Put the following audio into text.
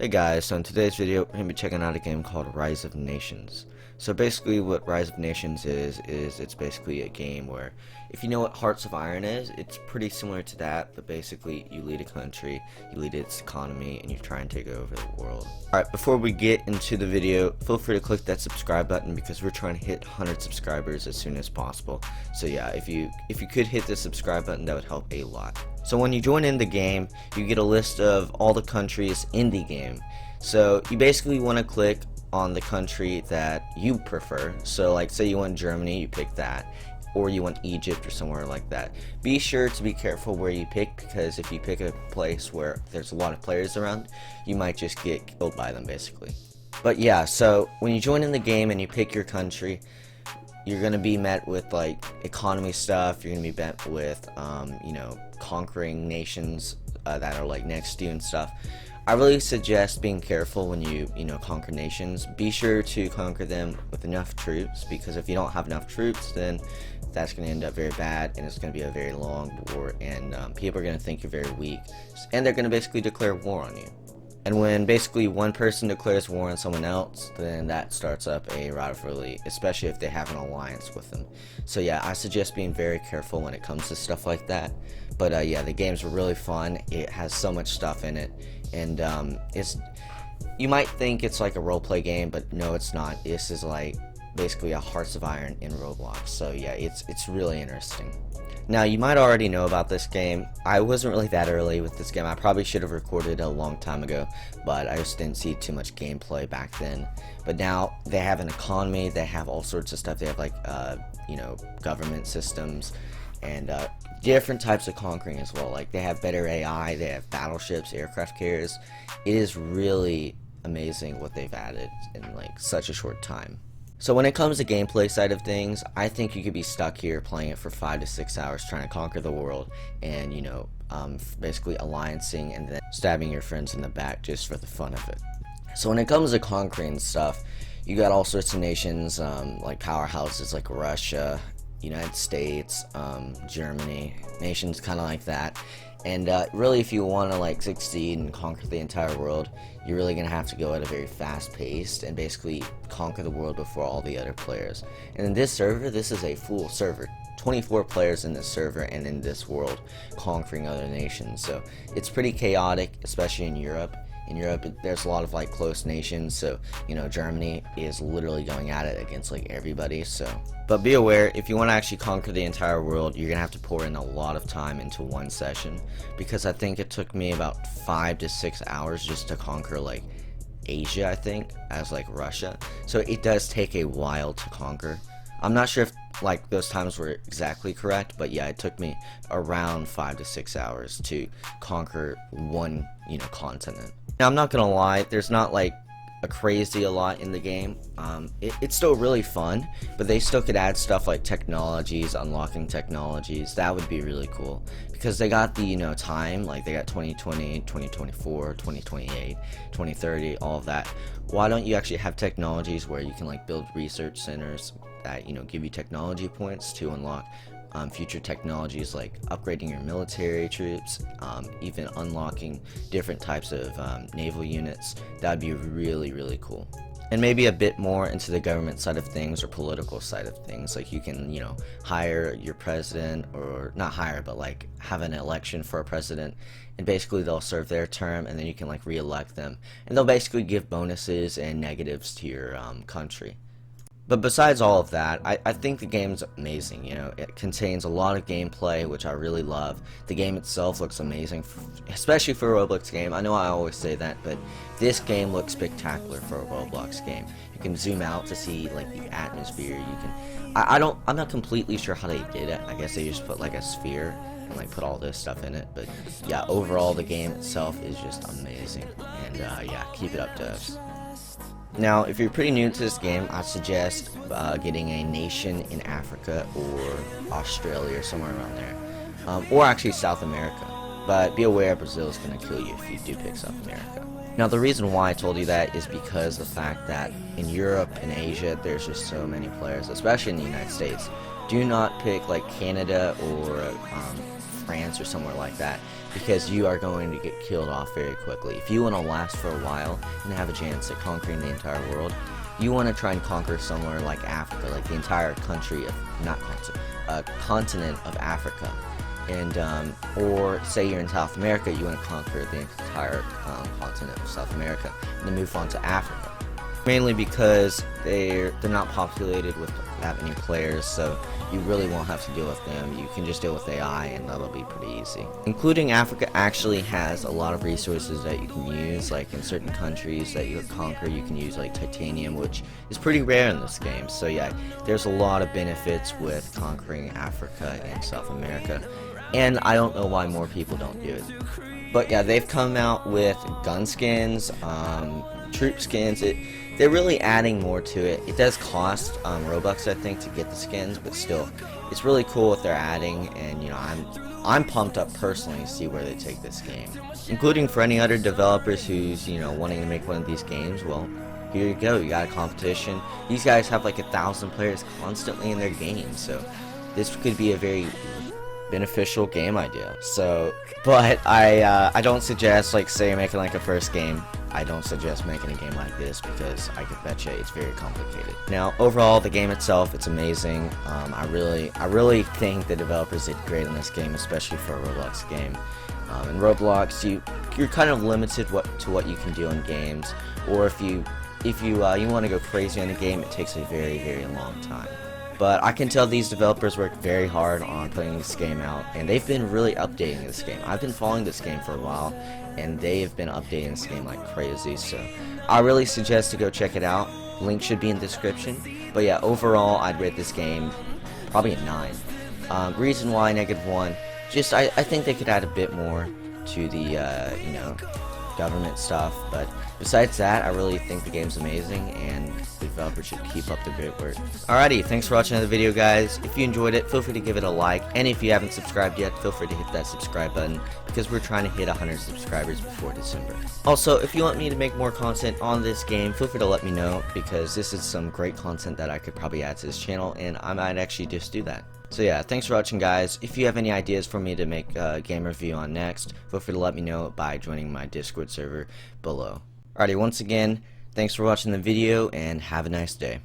Hey guys, so in today's video we're going to be checking out a game called Rise of Nations. So basically what Rise of Nations is it's basically a game where, if you know what Hearts of Iron is, it's pretty similar to that, but basically you lead a country, you lead its economy, and you try and take over the world. Alright, before we get into the video, feel free to click that subscribe button because we're trying to hit 100 subscribers as soon as possible. So yeah, if you could hit the subscribe button, that would help a lot. So when you join in the game, you get a list of all the countries in the game. So you basically want to click on the country that you prefer. So like say you want Germany, you pick that, or you want Egypt or somewhere like that. Be sure to be careful where you pick, because if you pick a place where there's a lot of players around, you might just get killed by them basically. But yeah, so when you join in the game and you pick your country, you're going to be met with like economy stuff. You're going to be met with conquering nations that are like next to you and stuff. I really suggest being careful when you conquer nations. Be sure to conquer them with enough troops, because if you don't have enough troops, then that's going to end up very bad, and it's going to be a very long war, and people are going to think you're very weak, and they're going to basically declare war on you. And when basically one person declares war on someone else, then that starts up a rivalry, especially if they have an alliance with them. So yeah, I suggest being very careful when it comes to stuff like that. But yeah, the game's really fun. It has so much stuff in it, and you might think it's like a roleplay game, but no, it's not. This is like basically a Hearts of Iron in Roblox. So yeah, it's really interesting. Now, you might already know about this game. I wasn't really that early with this game. I probably should have recorded a long time ago, but I just didn't see too much gameplay back then. But now they have an economy, they have all sorts of stuff. They have like government systems and different types of conquering as well. Like they have better AI, they have battleships, aircraft carriers. It is really amazing what they've added in like such a short time. So when it comes to gameplay side of things, I think you could be stuck here playing it for 5 to 6 hours trying to conquer the world, and basically alliancing and then stabbing your friends in the back just for the fun of it. So when it comes to conquering stuff, you got all sorts of nations, like powerhouses like Russia, United States, Germany, nations kind of like that. And really, if you want to like succeed and conquer the entire world, you're really gonna have to go at a very fast pace and basically conquer the world before all the other players. And in this server, this is a full server, 24 players in this server and in this world conquering other nations. So it's pretty chaotic, especially in Europe. In Europe, there's a lot of like close nations, so Germany is literally going at it against like everybody. So, but be aware, if you want to actually conquer the entire world, you're gonna have to pour in a lot of time into one session, because I think it took me about 5 to 6 hours just to conquer like Asia, I think, as like Russia. So it does take a while to conquer. I'm not sure if like those times were exactly correct, but yeah, it took me around 5 to 6 hours to conquer one continent. Now, I'm not gonna lie, there's not like a crazy a lot in the game. It's still really fun, but they still could add stuff like technologies, unlocking technologies. That would be really cool, because they got the time, like they got 2020, 2024, 2028, 2030, all of that. Why don't you actually have technologies where you can like build research centers that give you technology points to unlock future technologies, like upgrading your military troops, even unlocking different types of naval units. That'd be really, really cool. And maybe a bit more into the government side of things or political side of things, like you can hire your president, or not hire, but like have an election for a president, and basically they'll serve their term, and then you can like re-elect them, and they'll basically give bonuses and negatives to your country. But besides all of that, I think the game's amazing. It contains a lot of gameplay, which I really love. The game itself looks amazing, especially for a Roblox game. I know I always say that, but this game looks spectacular for a Roblox game. You can zoom out to see like the atmosphere. I'm not completely sure how they did it. I guess they just put like a sphere and like put all this stuff in it. But yeah, overall the game itself is just amazing. And yeah, keep it up, devs. Now, if you're pretty new to this game, I suggest getting a nation in Africa or Australia or somewhere around there, or actually South America. But be aware, Brazil is going to kill you if you do pick South America. Now, the reason why I told you that is because of the fact that in Europe and Asia, there's just so many players, especially in the United States. Do not pick like Canada or France or somewhere like that, because you are going to get killed off very quickly. If you want to last for a while and have a chance at conquering the entire world, you want to try and conquer somewhere like Africa, like the entire country of, not continent, continent of Africa. And or say you're in South America, you want to conquer the entire continent of South America and then move on to Africa. Mainly because they're not populated with that many players, so you really won't have to deal with them. You can just deal with AI, and that'll be pretty easy. Including Africa actually has a lot of resources that you can use. Like in certain countries that you conquer, you can use like titanium, which is pretty rare in this game. So yeah, there's a lot of benefits with conquering Africa and South America, and I don't know why more people don't do it. But yeah, they've come out with gun skins, troop skins. They're really adding more to it. It does cost Robux, I think, to get the skins, but still, it's really cool what they're adding, and you know, I'm pumped up personally to see where they take this game. Including for any other developers who's, you know, wanting to make one of these games, well, here you go, you got a competition. These guys have like 1,000 players constantly in their game, so this could be a very beneficial game idea. So, but I don't suggest, like, say you're making like a first game, I don't suggest making a game like this, because I could bet you it's very complicated. Now, overall, the game itself, it's amazing. I really think the developers did great in this game, especially for a Roblox game. In Roblox, you're kind of limited to what you can do in games, or if you want to go crazy in a game, it takes a very, very long time. But I can tell these developers work very hard on putting this game out, and they've been really updating this game. I've been following this game for a while, and they have been updating this game like crazy, so I really suggest to go check it out. Link should be in the description. But yeah, overall, I'd rate this game probably a 9. Reason why -1, just I think they could add a bit more to the you know, government stuff, but besides that, I really think the game's amazing, and the developers should keep up the great work. Alrighty, thanks for watching the video, guys. If you enjoyed it, feel free to give it a like, and if you haven't subscribed yet, feel free to hit that subscribe button, because we're trying to hit 100 subscribers before December. Also, if you want me to make more content on this game, feel free to let me know, because this is some great content that I could probably add to this channel, and I might actually just do that. So yeah, thanks for watching, guys. If you have any ideas for me to make a game review on next, feel free to let me know by joining my Discord server below. Alrighty, once again, thanks for watching the video, and have a nice day.